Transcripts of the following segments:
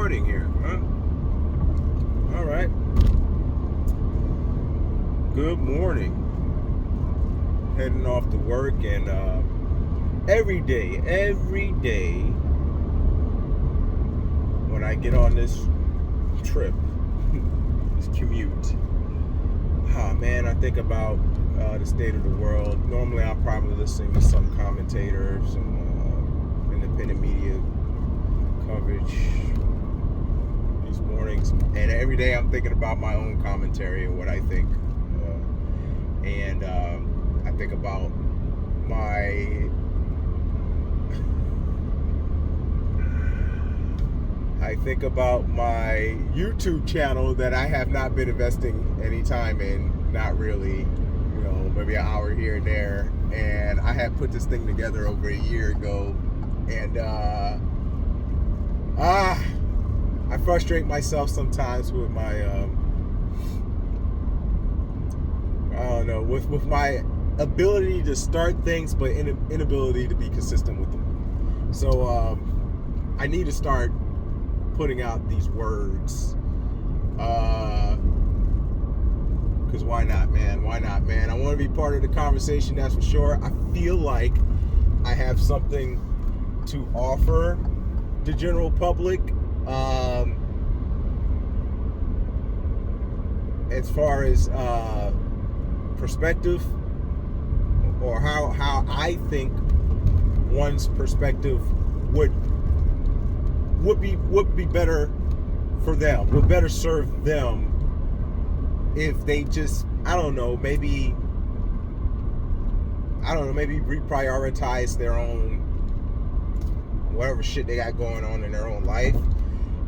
morning here, huh? All right. Good morning. Heading off to work, and every day when I get on this trip, this commute, man, I think about the state of the world. Normally, I'm probably listening to some commentator, some independent media coverage these mornings, and every day I'm thinking about my own commentary and what I think. And I think about my YouTube channel that I have not been investing any time in, not really, maybe an hour here and there. And I had put this thing together over a year ago, and I frustrate myself sometimes with my with my ability to start things, but inability to be consistent with them. So I need to start putting out these words, because why not, man? I want to be part of the conversation, that's for sure. I feel like I have something to offer the general public, as far as perspective, or how I think one's perspective would be better for them, would better serve them if they just, maybe reprioritize their own whatever shit they got going on in their own life.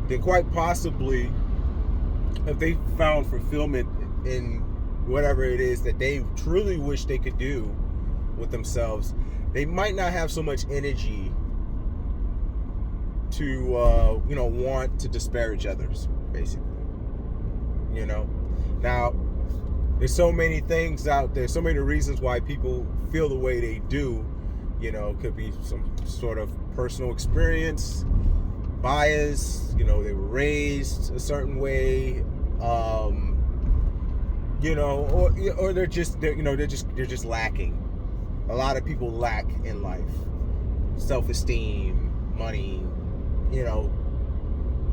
Then quite possibly, if they found fulfillment in whatever it is that they truly wish they could do with themselves, they might not have so much energy to want to disparage others, basically. Now there's so many things out there, so many reasons why people feel the way they do. It could be some sort of personal experience, bias, they were raised a certain way, or they're just lacking. A lot of people lack in life self-esteem, money,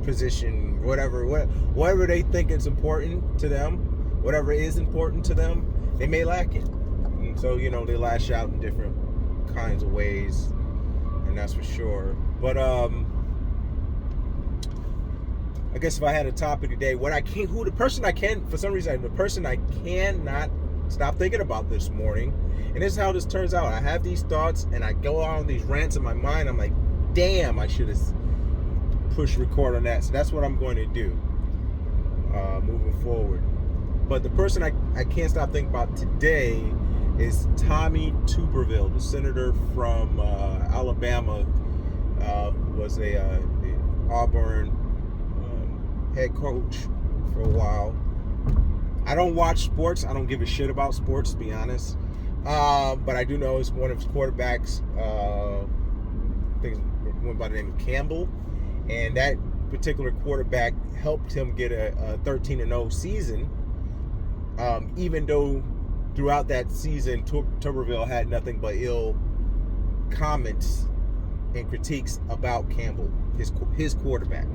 position, whatever they think is important to them, whatever is important to them, they may lack it. And so, they lash out in different kinds of ways, and that's for sure. But I guess if I had a topic today, the person I cannot stop thinking about this morning, and this is how this turns out. I have these thoughts, and I go on these rants in my mind. I'm like, damn, I should have push record on that. So that's what I'm going to do moving forward. But the person I can't stop thinking about today is Tommy Tuberville, the senator from Alabama, who was the Auburn head coach for a while. I don't watch sports. I don't give a shit about sports, to be honest. But I do know it's one of his quarterbacks. I think it went by the name of Campbell. And that particular quarterback helped him get a 13-0 season, even though throughout that season, Tuberville had nothing but ill comments and critiques about Campbell, his quarterback,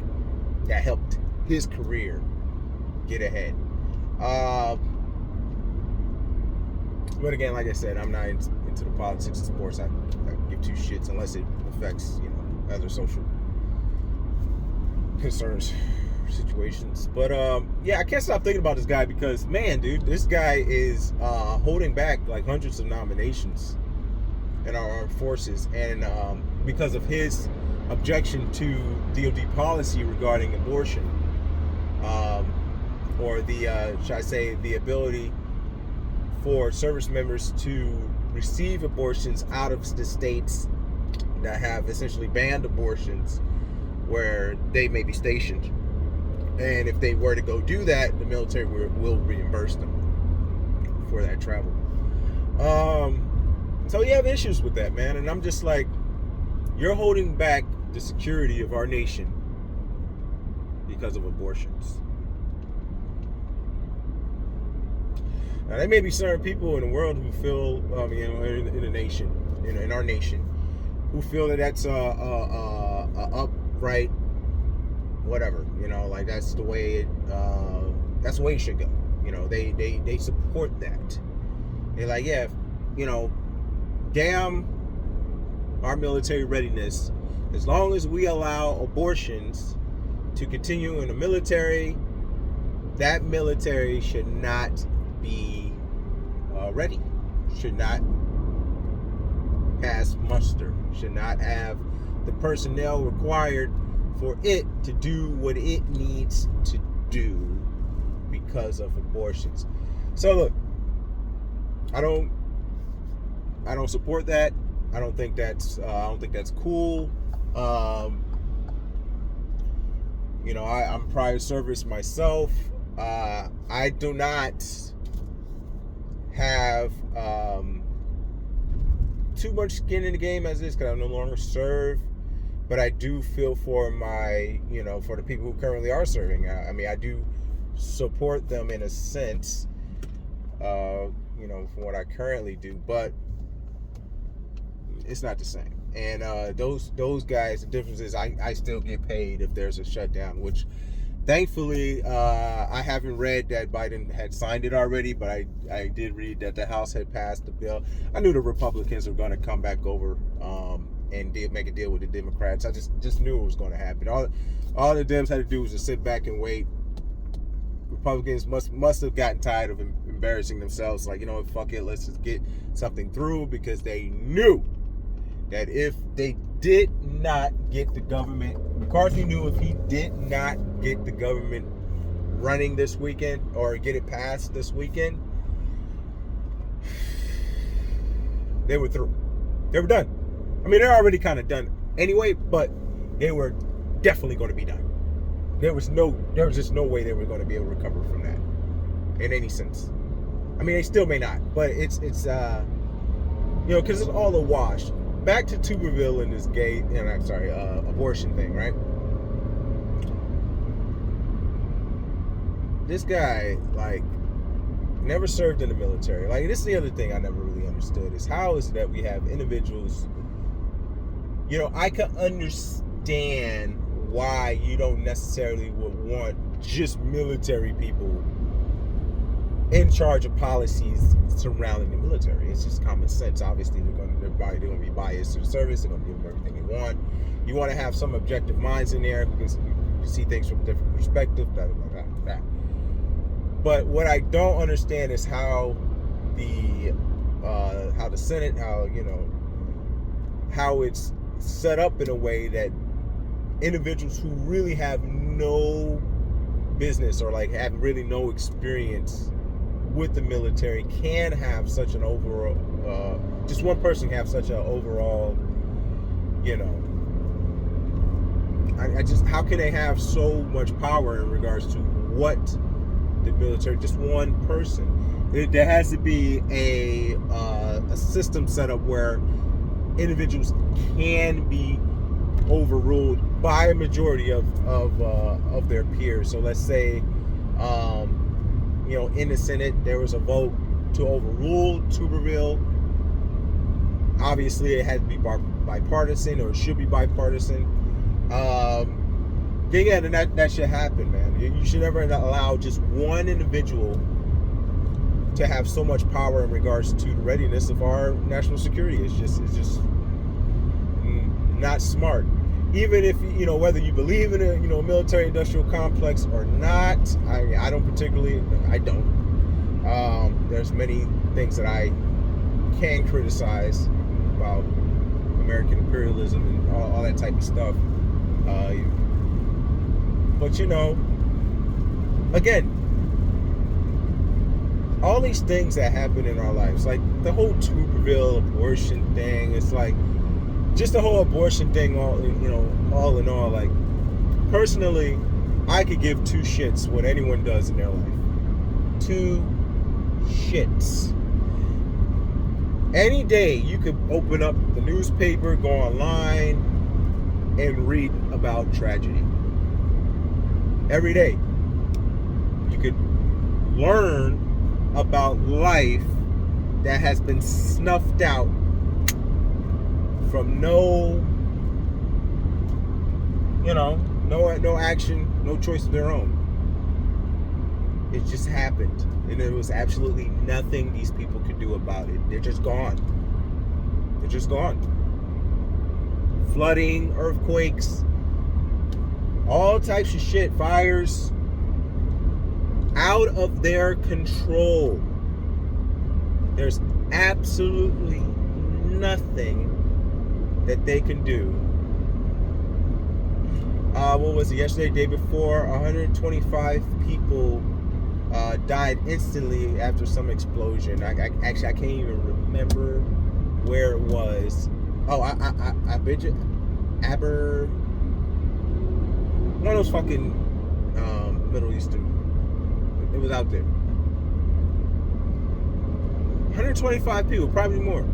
that helped his career get ahead. But again, like I said, I'm not into the politics of sports. I give two shits unless it affects, other social concerns, situations. But I can't stop thinking about this guy because, man, dude, this guy is holding back like hundreds of nominations in our armed forces, and because of his objection to DoD policy regarding abortion, or should I say, the ability for service members to receive abortions out of the states that have essentially banned abortions where they may be stationed. And if they were to go do that, the military will reimburse them for that travel. So you have issues with that, man. And I'm just like, you're holding back the security of our nation because of abortions. Now, there may be certain people in the world who feel, in the nation, in our nation, who feel that that's a upright, whatever, like that's the way it should go. They support that. They're like, yeah, damn our military readiness. As long as we allow abortions to continue in the military, that military should not be ready, should not pass muster, should not have the personnel required for it to do what it needs to do because of abortions. So look, I don't support that. I don't think that's cool. I'm prior service myself. I do not have too much skin in the game as is, because I no longer serve. But I do feel for for the people who currently are serving. I do support them in a sense, from what I currently do, but it's not the same. And those guys, the difference is I still get paid if there's a shutdown, which thankfully I haven't read that Biden had signed it already, but I did read that the House had passed the bill. I knew the Republicans were going to come back over and make a deal with the Democrats. I just knew it was going to happen. All the Dems had to do was just sit back and wait. Republicans must have gotten tired of embarrassing themselves. Like, fuck it, let's just get something through, because they knew that if they did not get the government, McCarthy knew if he did not get the government running this weekend or get it passed this weekend, they were through. They were done. They're already kind of done anyway, but they were definitely going to be done. There was just no way they were going to be able to recover from that in any sense. They still may not, but it's because it's all a wash. Back to Tuberville and this abortion thing, right? This guy, never served in the military. This is the other thing I never really understood, is how is it that we have individuals, I can understand why you don't necessarily would want just military people in charge of policies surrounding the military. It's just common sense. Obviously, they're going to be biased to the service. They're going to give them everything they want. You want to have some objective minds in there who can see things from a different perspective. Blah, blah, blah, blah. But what I don't understand is how the Senate, how it's set up in a way that individuals who really have no business or have really no experience with the military can have such an overall, just one person have such an overall, how can they have so much power in regards to what the military, just one person? There has to be a system set up where individuals can be overruled by a majority of their peers. So let's say, in the Senate, there was a vote to overrule Tuberville. Obviously, it had to be bipartisan, or it should be bipartisan. Then that should happen, man. You should never allow just one individual to have so much power in regards to the readiness of our national security. It's just not smart. Even if whether you believe in a military industrial complex or not, I don't. There's many things that I can criticize about American imperialism and all that type of stuff. But again, all these things that happen in our lives, like the whole Tuberville abortion thing, it's like just the whole abortion thing, all in all, personally, I could give two shits what anyone does in their life. Two shits. Any day you could open up the newspaper, go online, and read about tragedy. every day. You could learn about life that has been snuffed out from no action, no choice of their own. It just happened, and there was absolutely nothing these people could do about it. They're just gone. They're just gone. Flooding, earthquakes, all types of shit, fires, out of their control. There's absolutely nothing that they can do. What was it, yesterday, day before, 125 people died instantly after some explosion. I can't even remember where it was. Oh, I bet you, one of those fucking Middle Eastern. It was out there. 125 people, probably more.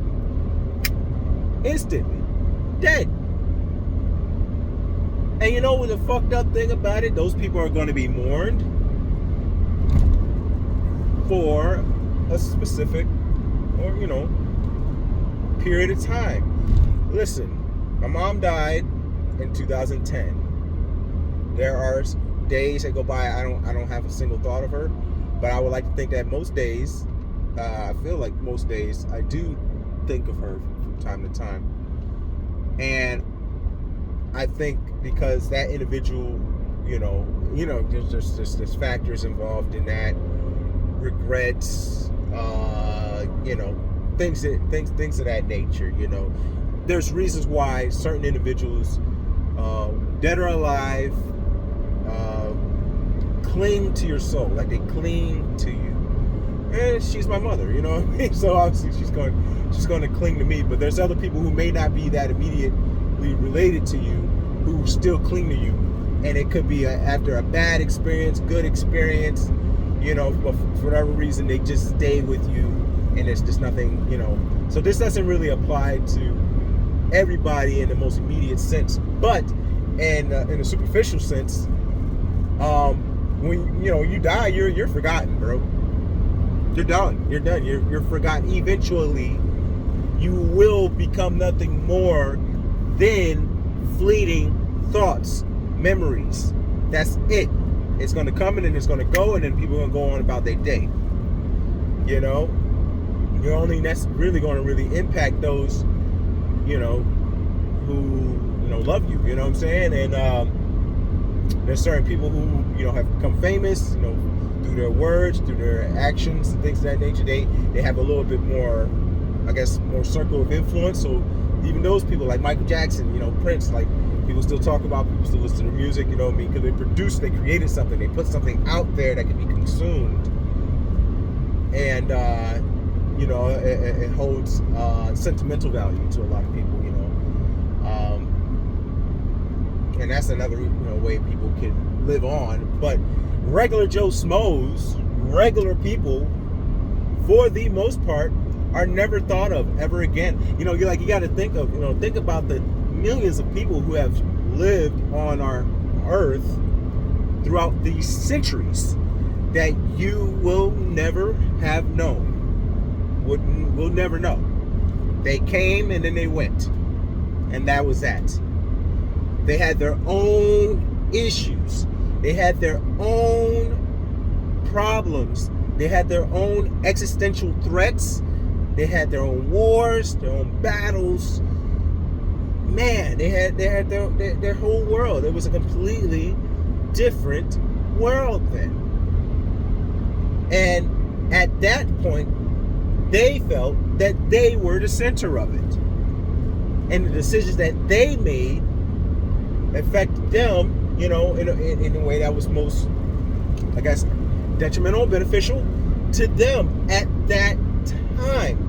Instantly dead. And you know what the fucked up thing about it? Those people are going to be mourned for a specific period of time. Listen, my mom died in 2010. There are days that go by I don't have a single thought of her, but I would like to think that most days, I feel like most days I do think of her from time to time. And I think because that individual, there's factors involved in that, regrets, things of that nature. There's reasons why certain individuals, dead or alive, cling to your soul, like they cling to you. And she's my mother, you know what I mean? So obviously she's going to cling to me. But there's other people who may not be that immediately related to you who still cling to you. And it could be after a bad experience, good experience, but for whatever reason they just stay with you, and there's just nothing, So this doesn't really apply to everybody in the most immediate sense, but in a superficial sense, when you die, you're forgotten, bro. You're done. You're forgotten. Eventually, you will become nothing more than fleeting thoughts, memories. That's it. It's going to come and then it's going to go, and then people are going to go on about their day. You're only really going to really impact those, who love you. You know what I'm saying? And there's certain people who have become famous, through their words, through their actions, and things of that nature. They have a little bit more, I guess, more circle of influence. So even those people like Michael Jackson, Prince, like people still talk about, people still listen to music, because they created something, they put something out there that can be consumed, and it holds sentimental value to a lot of people, and that's another way people can live on. But regular Joe Schmoes, regular people, for the most part, are never thought of ever again. You got to think about the millions of people who have lived on our earth throughout these centuries that you will never have known. Will never know. They came and then they went, and that was that. They had their own issues. They had their own problems. They had their own existential threats. They had their own wars, their own battles. Man, they had their whole world. It was a completely different world then. And at that point, they felt that they were the center of it. And the decisions that they made affected them, in a way that was most, I guess, detrimental or beneficial to them at that time.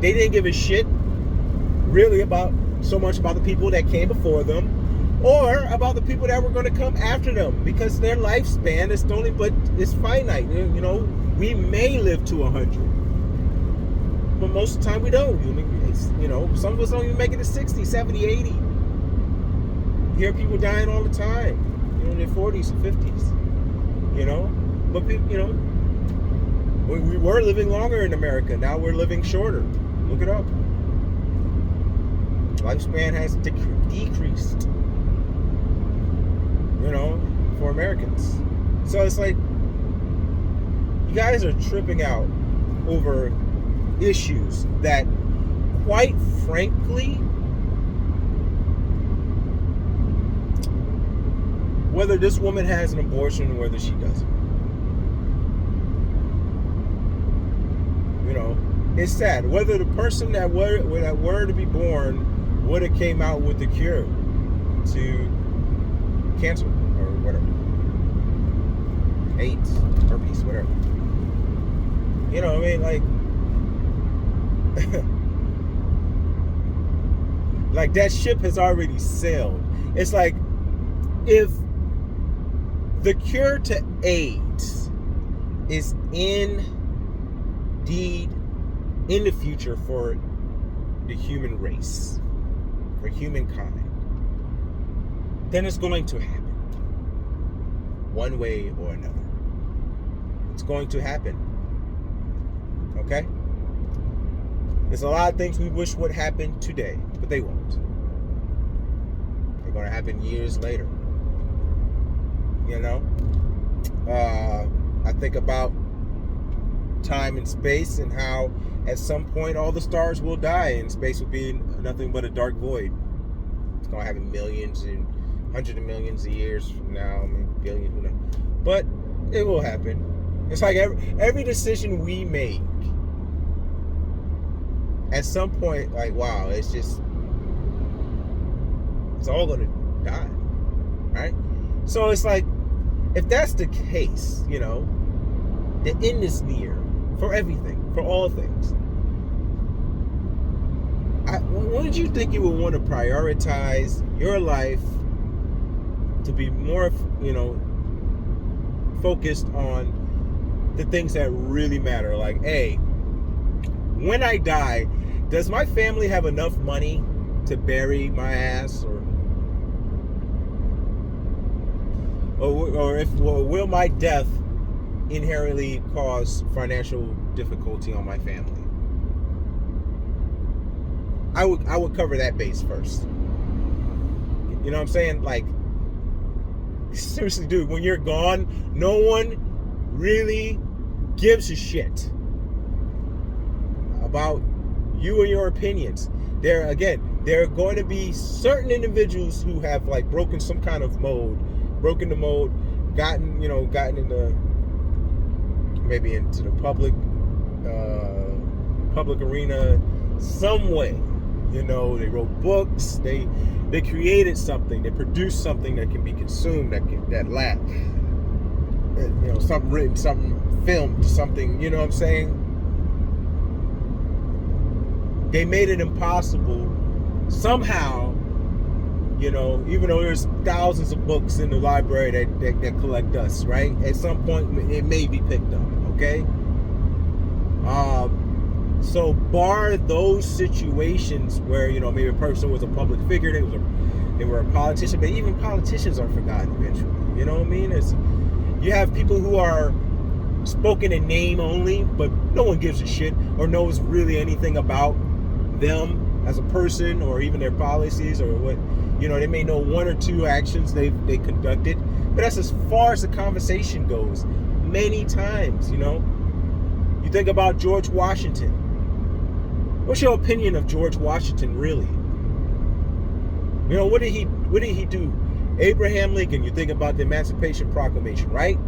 They didn't give a shit really so much about the people that came before them or about the people that were going to come after them, because their lifespan is it's finite. We may live to 100, but most of the time we don't. Some of us don't even make it to 60, 70, 80. You hear people dying all the time, in their 40s and 50s. you know. But we were living longer in America. Now we're living shorter. Look it up. Lifespan has decreased, you know, for Americans. So it's like, you guys are tripping out over issues that, quite frankly, whether this woman has an abortion or whether she doesn't, you know, it's sad. Whether the person that were to be born would have came out with the cure to cancer or whatever, AIDS, herpes, whatever. You know what I mean? Like that ship has already sailed. It's like, if the cure to AIDS is indeed in the future for the human race, for humankind, then it's going to happen. One way or another. It's going to happen. Okay? There's a lot of things we wish would happen today, but they won't. They're going to happen years later. You know? I think about time and space and how at some point all the stars will die and space will be nothing but a dark void. It's going to happen millions and hundreds of millions of years from now. I mean, billions, who knows. But it will happen. It's like every decision we make, at some point, like, wow, it's all going to die, right? So it's like, if that's the case, you know, the end is near for everything, for all things. Wouldn't you think you would want to prioritize your life to be more, you know, focused on the things that really matter? Like, hey, when I die, does my family have enough money to bury my ass, or will my death inherently cause financial difficulty on my family? I would cover that base first. You know what I'm saying? Like, seriously, dude, when you're gone, no one really gives a shit about you and your opinions. There are going to be certain individuals who have like broken some kind of mold, gotten into maybe into the public arena some way. You know, they wrote books, they created something, they produced something that can be consumed, that lasts. You know, something written, something filmed, something, you know what I'm saying? They made it impossible somehow, you know, even though there's thousands of books in the library that collect dust, right? At some point it may be picked up, okay? So bar those situations where, you know, maybe a person was a public figure, they were a politician, but even politicians are forgotten eventually. You know what I mean? You have people who are spoken in name only, but no one gives a shit or knows really anything about them as a person or even their policies or what. You know, they may know one or two actions they conducted, but that's as far as the conversation goes. Many times, you know. You think about George Washington. What's your opinion of George Washington, really? You know, what did he do? Abraham Lincoln, you think about the Emancipation Proclamation, right?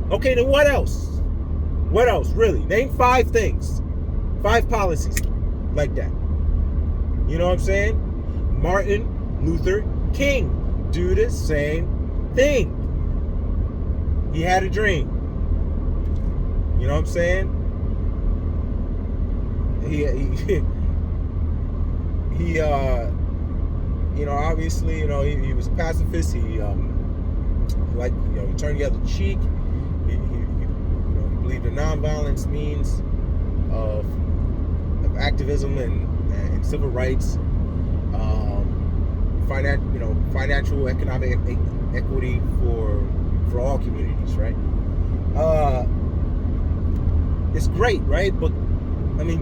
Okay, then what else? What else, really? Name 5 things. 5 policies like that. You know what I'm saying? Martin Luther King, do the same thing. He had a dream. You know what I'm saying? He you know, obviously, you know, he was a pacifist. He he turned the other cheek. He believed in nonviolence means of activism and civil rights, financial economic equity for for all communities, right? It's great, right? But I mean,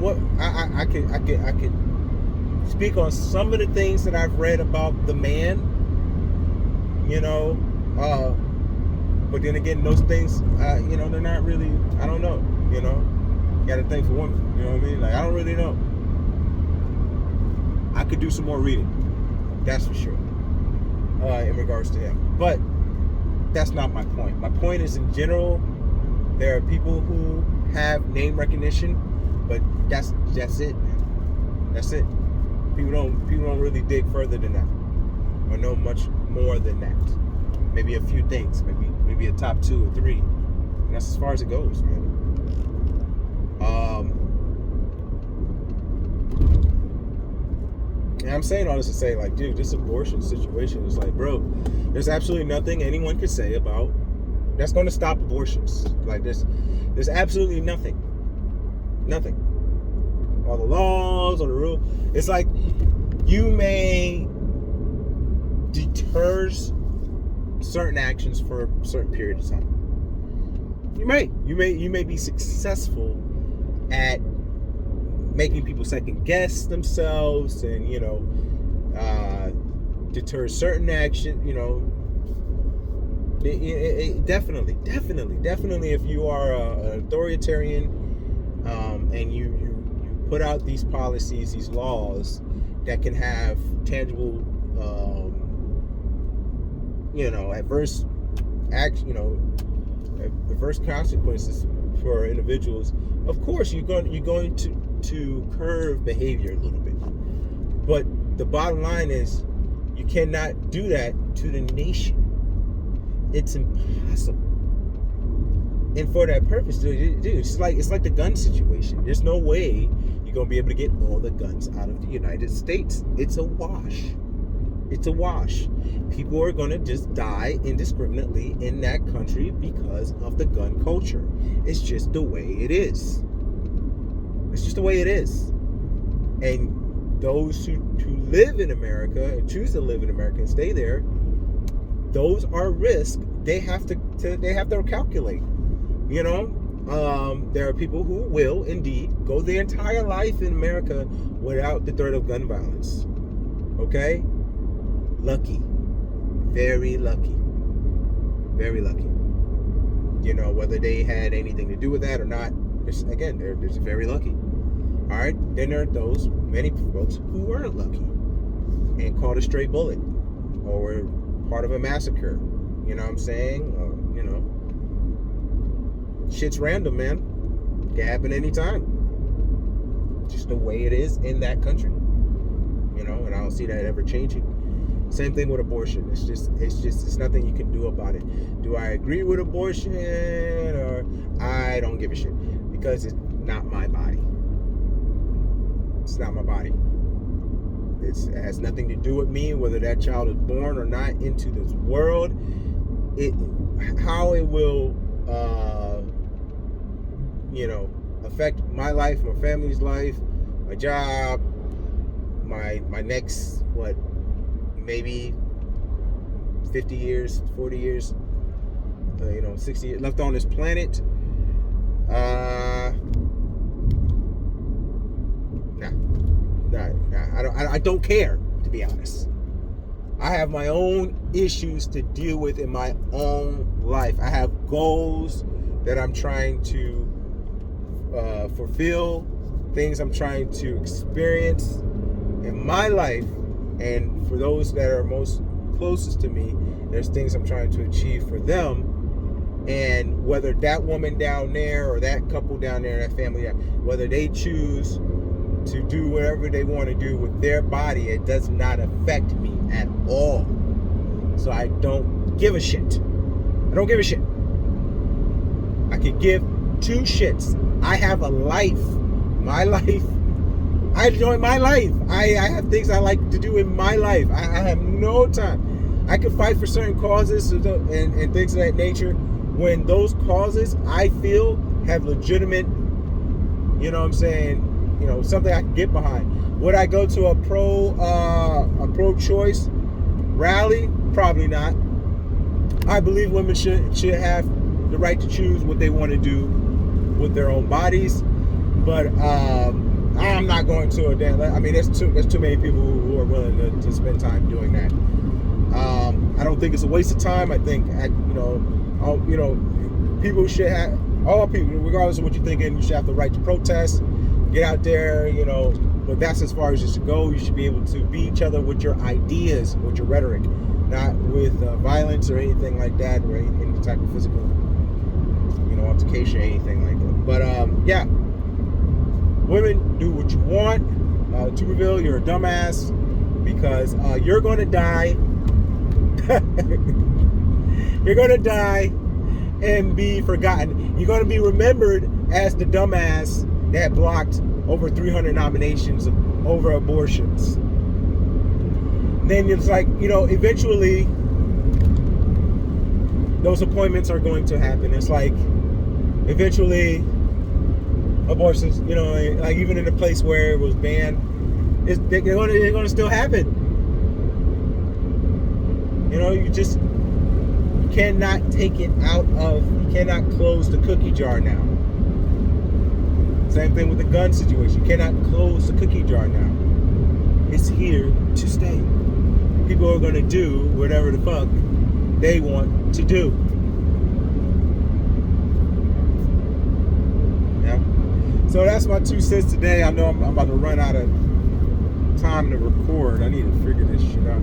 what I could speak on some of the things that I've read about the man, but then again, those things, they're not really, I don't know, got to think for women, you know what I mean? Like, I don't really know. I could do some more reading, that's for sure, in regards to him. But that's not my point. My point is, in general, there are people who have name recognition, but that's it. That's it. People don't really dig further than that, or know much more than that. Maybe a few things, maybe a top 2 or 3, and that's as far as it goes, man. And I'm saying all this to say, like, dude, this abortion situation is like, bro, there's absolutely nothing anyone can say about that's going to stop abortions. Like, there's absolutely nothing. All the laws, all the rules. It's like you may deter certain actions for a certain period of time. You may be successful at making people second guess themselves, and deter certain action. Definitely. If you are an authoritarian, and you put out these policies, these laws that can have tangible, adverse consequences for individuals. Of course, you're going to curb behavior a little bit, but the bottom line is you cannot do that to the nation. It's impossible. And for that purpose, dude, it's like the gun situation. There's no way you're gonna be able to get all the guns out of the United States. It's a wash. People are gonna just die indiscriminately in that country because of the gun culture. It's just the way it is. And those who live in America and choose to live in America and stay there, those are risks they have to calculate. There are people who will indeed go their entire life in America without the threat of gun violence. Okay? Lucky. Very lucky. Whether they had anything to do with that or not, they're very lucky. All right? Then there are those many folks who weren't lucky and caught a stray bullet or were part of a massacre. You know what I'm saying? Shit's random, man. It can happen anytime. Just the way it is in that country. And I don't see that ever changing. Same thing with abortion. It's nothing you can do about it. Do I agree with abortion, or I don't give a shit? Because it's not my body. It's not my body. It has nothing to do with me, whether that child is born or not into this world. How it will affect my life, my family's life, my job, my next, maybe 50 years, 40 years, 60 years left on this planet. I don't care, to be honest. I have my own issues to deal with in my own life. I have goals that I'm trying to fulfill, things I'm trying to experience in my life. And for those that are most closest to me, there's things I'm trying to achieve for them. And whether that woman down there or that couple down there, that family, whether they choose to do whatever they want to do with their body, it does not affect me at all. So I don't give a shit. I don't give a shit. I could give 2 shits. I have a life. My life. I enjoy my life. I have things I like to do in my life. I have no time. I can fight for certain causes and things of that nature when those causes I feel have legitimate, something I can get behind. Would I go to a pro-choice rally? Probably not. I believe women should have the right to choose what they want to do with their own bodies, but I'm not going to a damn. I mean, there's too many people who are willing to spend time doing that. I don't think it's a waste of time. I think people should have, all people, regardless of what you're thinking, you should have the right to protest, get out there, but that's as far as it should go. You should be able to beat each other with your ideas, with your rhetoric, not with violence or anything like that, or any type of physical, altercation, anything like that. But yeah, women, do what you want. Tuberville, you're a dumbass, because you're going to die. You're going to die and be forgotten. You're going to be remembered as the dumbass that blocked over 300 nominations over abortions. Then it's like, eventually those appointments are going to happen. It's like, eventually abortions, like even in a place where it was banned, they're going to still happen. You just cannot take it out of, you cannot close the cookie jar now. Same thing with the gun situation. You cannot close the cookie jar now. It's here to stay. People are going to do whatever the fuck they want to do. Yeah. So that's my 2 cents today. I know I'm about to run out of time to record. I need to figure this shit out.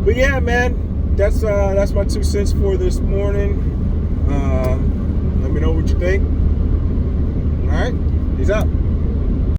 But yeah, man, that's my 2 cents for this morning. Let me know what you think. All right, peace out.